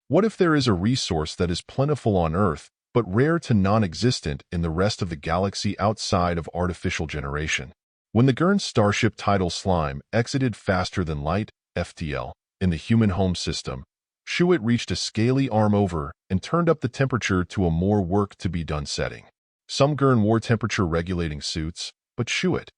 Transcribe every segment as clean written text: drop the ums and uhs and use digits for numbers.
What if there is a resource that is plentiful on Earth, but rare to non-existent in the rest of the galaxy outside of artificial generation? When the Gurn's starship Tidal Slime exited faster than light, FTL, in the human home system, Shuit reached a scaly arm over and turned up the temperature to a more work-to-be-done setting. Some Gurn wore temperature-regulating suits, but Shuit,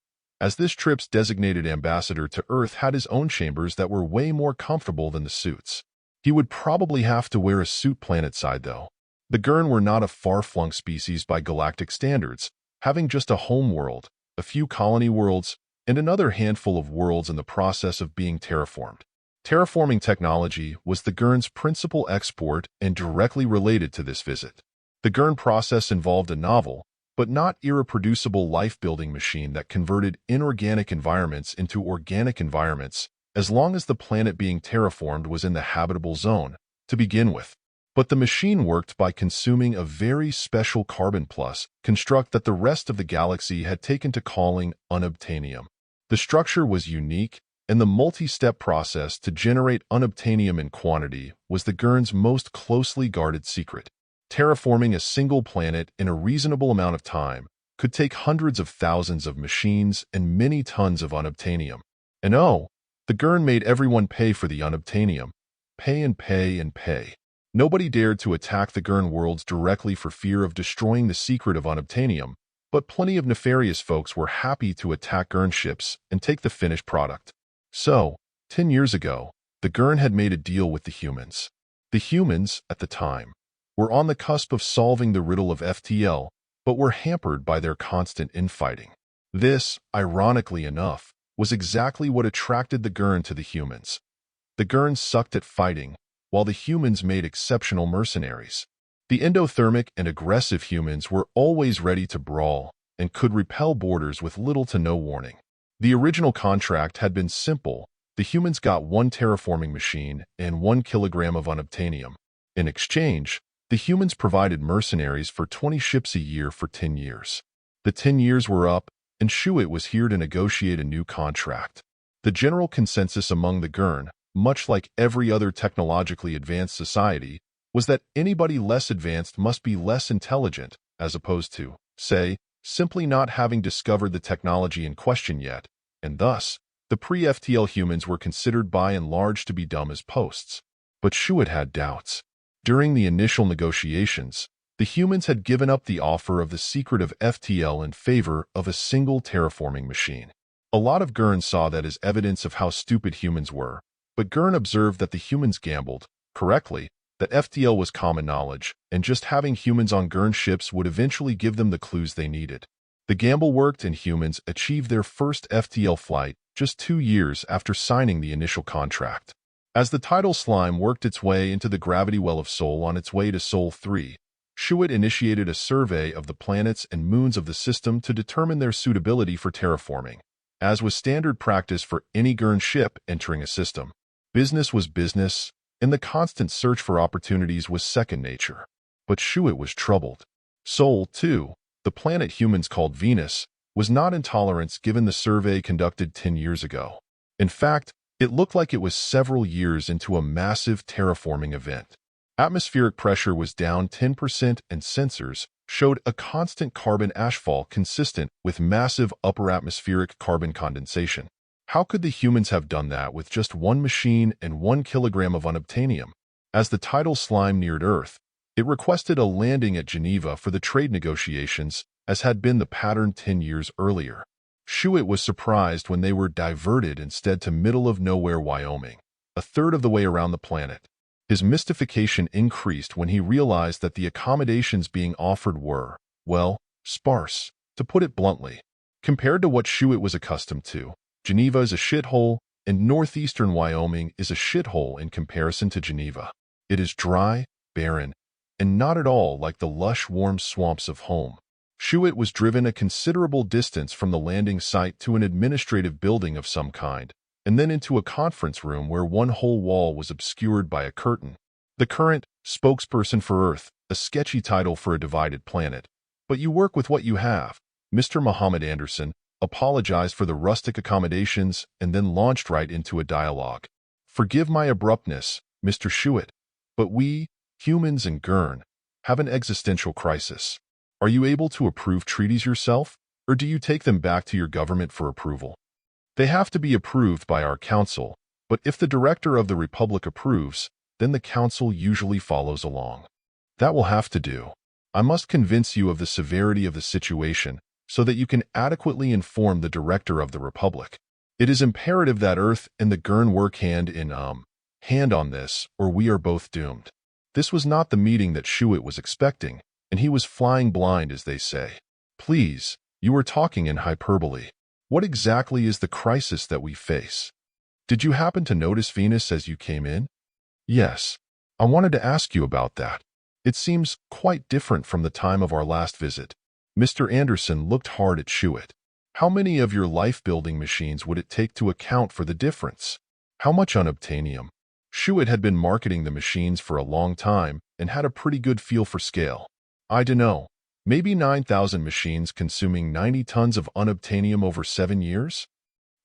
as this trip's designated ambassador to Earth, had his own chambers that were way more comfortable than the suits. He would probably have to wear a suit planet-side, though. The Gurn were not a far-flung species by galactic standards, having just a home world, a few colony worlds, and another handful of worlds in the process of being terraformed. Terraforming technology was the Gurn's principal export and directly related to this visit. The Gurn process involved a novel, but not irreproducible life-building machine that converted inorganic environments into organic environments as long as the planet being terraformed was in the habitable zone, to begin with. But the machine worked by consuming a very special carbon plus construct that the rest of the galaxy had taken to calling unobtainium. The structure was unique, and the multi-step process to generate unobtainium in quantity was the Gurn's most closely guarded secret. Terraforming a single planet in a reasonable amount of time could take hundreds of thousands of machines and many tons of unobtainium. And the Gurn made everyone pay for the unobtainium. Pay and pay and pay. Nobody dared to attack the Gurn worlds directly for fear of destroying the secret of unobtainium, but plenty of nefarious folks were happy to attack Gurn ships and take the finished product. So, 10 years ago, the Gurn had made a deal with the humans. The humans, at the time, were on the cusp of solving the riddle of FTL, but were hampered by their constant infighting. This, ironically enough, was exactly what attracted the Gurn to the humans. The Gurn sucked at fighting, while the humans made exceptional mercenaries. The endothermic and aggressive humans were always ready to brawl and could repel boarders with little to no warning. The original contract had been simple. The humans got 1 terraforming machine and 1 kilogram of unobtainium. In exchange, the humans provided mercenaries for 20 ships a year for 10 years. The 10 years were up, and Shuit was here to negotiate a new contract. The general consensus among the Gurn, much like every other technologically advanced society, was that anybody less advanced must be less intelligent, as opposed to, say, simply not having discovered the technology in question yet, and thus, the pre-FTL humans were considered by and large to be dumb as posts. But Shuit had doubts. During the initial negotiations, the humans had given up the offer of the secret of FTL in favor of a single terraforming machine. A lot of Gurn saw that as evidence of how stupid humans were, but Gurn observed that the humans gambled, correctly, that FTL was common knowledge, and just having humans on Gurn ships would eventually give them the clues they needed. The gamble worked, and humans achieved their first FTL flight just 2 years after signing the initial contract. As the Tidal Slime worked its way into the gravity well of Sol on its way to Sol 3, Shuit initiated a survey of the planets and moons of the system to determine their suitability for terraforming, as was standard practice for any Gurn ship entering a system. Business was business, and the constant search for opportunities was second nature. But Shuit was troubled. Sol 2, the planet humans called Venus, was not intolerance given the survey conducted 10 years ago. In fact, it looked like it was several years into a massive terraforming event. Atmospheric pressure was down 10% and sensors showed a constant carbon ashfall consistent with massive upper atmospheric carbon condensation. How could the humans have done that with just 1 machine and 1 kilogram of unobtainium? As the Tidal Slime neared Earth, it requested a landing at Geneva for the trade negotiations, as had been the pattern 10 years earlier. Shuit was surprised when they were diverted instead to middle-of-nowhere Wyoming, a third of the way around the planet. His mystification increased when he realized that the accommodations being offered were, well, sparse, to put it bluntly. Compared to what Shuit was accustomed to, Geneva is a shithole, and northeastern Wyoming is a shithole in comparison to Geneva. It is dry, barren, and not at all like the lush, warm swamps of home. Shuit was driven a considerable distance from the landing site to an administrative building of some kind, and then into a conference room where one whole wall was obscured by a curtain. The current spokesperson for Earth, a sketchy title for a divided planet. But you work with what you have. Mr. Muhammad Anderson apologized for the rustic accommodations and then launched right into a dialogue. Forgive my abruptness, Mr. Shuit, But we, humans and Gurn, have an existential crisis. Are you able to approve treaties yourself, or do you take them back to your government for approval? They have to be approved by our council, but if the director of the Republic approves, then the council usually follows along. That will have to do. I must convince you of the severity of the situation so that you can adequately inform the director of the Republic. It is imperative that Earth and the Gurn work hand in hand on this, or we are both doomed. This was not the meeting that Shuit was expecting, and he was flying blind, as they say. Please, you are talking in hyperbole. What exactly is the crisis that we face? Did you happen to notice Venus as you came in? Yes. I wanted to ask you about that. It seems quite different from the time of our last visit. Mr. Anderson looked hard at Shuit. How many of your life-building machines would it take to account for the difference? How much unobtainium? Shuit had been marketing the machines for a long time and had a pretty good feel for scale. I dunno, maybe 9,000 machines consuming 90 tons of unobtainium over 7 years?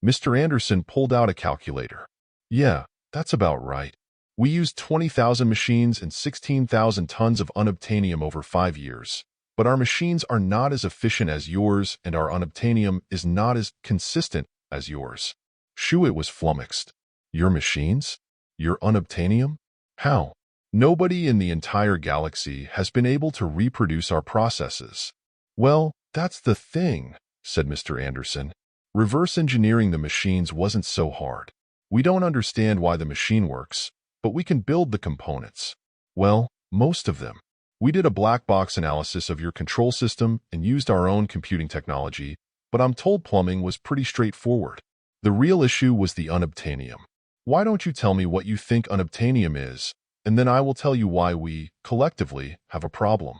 Mr. Anderson pulled out a calculator. Yeah, that's about right. We used 20,000 machines and 16,000 tons of unobtainium over 5 years. But our machines are not as efficient as yours, and our unobtainium is not as consistent as yours. Shuit was flummoxed. Your machines? Your unobtainium? How? Nobody in the entire galaxy has been able to reproduce our processes. Well, that's the thing, said Mr. Anderson. Reverse engineering the machines wasn't so hard. We don't understand why the machine works, but we can build the components. Well, most of them. We did a black box analysis of your control system and used our own computing technology, but I'm told plumbing was pretty straightforward. The real issue was the unobtainium. Why don't you tell me what you think unobtainium is, and then I will tell you why we, collectively, have a problem.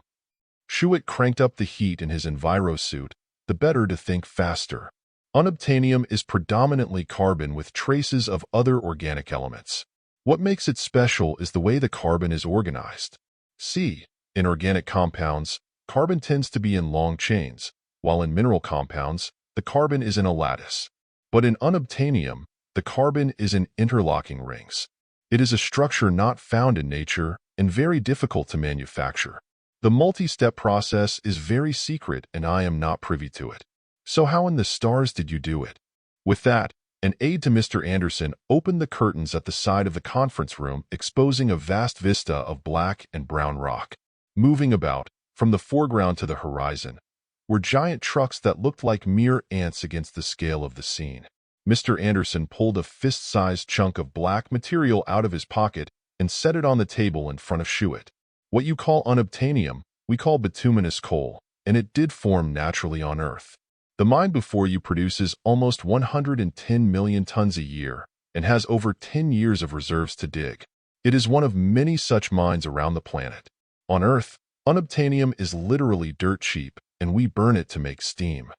Shuit cranked up the heat in his enviro suit, the better to think faster. Unobtainium is predominantly carbon with traces of other organic elements. What makes it special is the way the carbon is organized. See, in organic compounds, carbon tends to be in long chains, while in mineral compounds, the carbon is in a lattice. But in unobtainium, the carbon is in interlocking rings. It is a structure not found in nature and very difficult to manufacture. The multi-step process is very secret and I am not privy to it. So how in the stars did you do it? With that, an aide to Mr. Anderson opened the curtains at the side of the conference room, exposing a vast vista of black and brown rock. Moving about, from the foreground to the horizon, were giant trucks that looked like mere ants against the scale of the scene. Mr. Anderson pulled a fist-sized chunk of black material out of his pocket and set it on the table in front of Shuit. What you call unobtainium, we call bituminous coal, and it did form naturally on Earth. The mine before you produces almost 110 million tons a year and has over 10 years of reserves to dig. It is one of many such mines around the planet. On Earth, unobtainium is literally dirt cheap, and we burn it to make steam.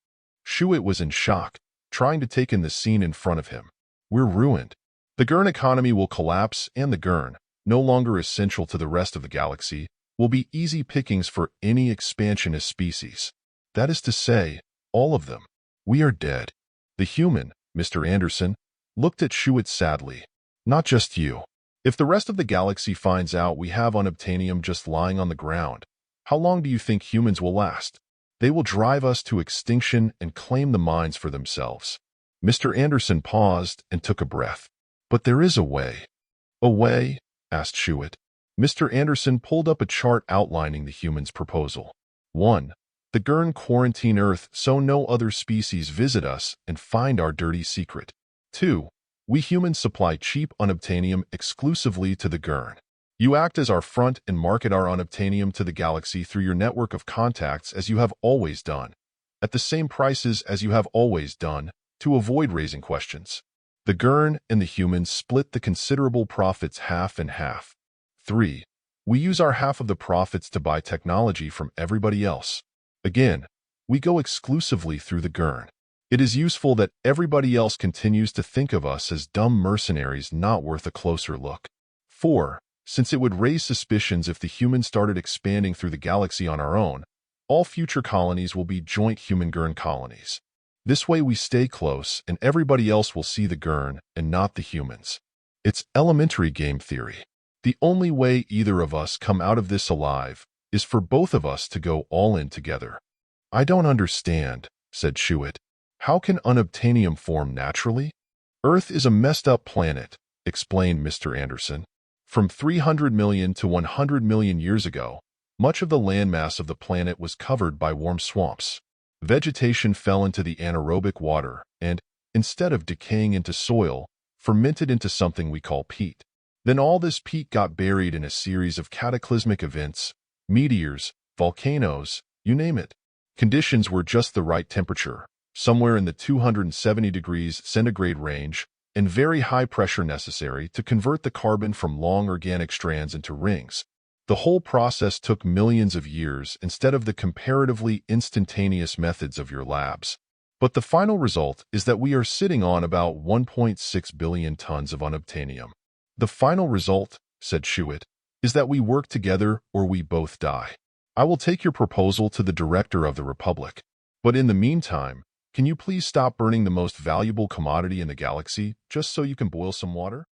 Shuit was in shock, trying to take in the scene in front of him. We're ruined. The Gurn economy will collapse, and the Gurn, no longer essential to the rest of the galaxy, will be easy pickings for any expansionist species. That is to say, all of them. We are dead. The human, Mr. Anderson, looked at Shuit sadly. Not just you. If the rest of the galaxy finds out we have unobtainium just lying on the ground, how long do you think humans will last? They will drive us to extinction and claim the mines for themselves. Mr. Anderson paused and took a breath. But there is a way. A way? Asked Shuit. Mr. Anderson pulled up a chart outlining the humans' proposal. 1. The Gurn quarantine Earth so no other species visit us and find our dirty secret. 2. We humans supply cheap unobtainium exclusively to the Gurn. You act as our front and market our unobtainium to the galaxy through your network of contacts as you have always done, at the same prices as you have always done, to avoid raising questions. The Gurn and the humans split the considerable profits half and half. 3. We use our half of the profits to buy technology from everybody else. Again, we go exclusively through the Gurn. It is useful that everybody else continues to think of us as dumb mercenaries not worth a closer look. 4. Since it would raise suspicions if the humans started expanding through the galaxy on our own, all future colonies will be joint human-Gurn colonies. This way we stay close and everybody else will see the Gurn and not the humans. It's elementary game theory. The only way either of us come out of this alive is for both of us to go all in together. I don't understand, said Chewit. How can unobtainium form naturally? Earth is a messed up planet, explained Mr. Anderson. From 300 million to 100 million years ago, much of the landmass of the planet was covered by warm swamps. Vegetation fell into the anaerobic water and, instead of decaying into soil, fermented into something we call peat. Then all this peat got buried in a series of cataclysmic events, meteors, volcanoes, you name it. Conditions were just the right temperature, somewhere in the 270 degrees centigrade range, and very high pressure necessary to convert the carbon from long organic strands into rings. The whole process took millions of years instead of the comparatively instantaneous methods of your labs. But the final result is that we are sitting on about 1.6 billion tons of unobtainium. The final result, said Chewit, is that we work together or we both die. I will take your proposal to the Director of the Republic. But in the meantime, can you please stop burning the most valuable commodity in the galaxy just so you can boil some water?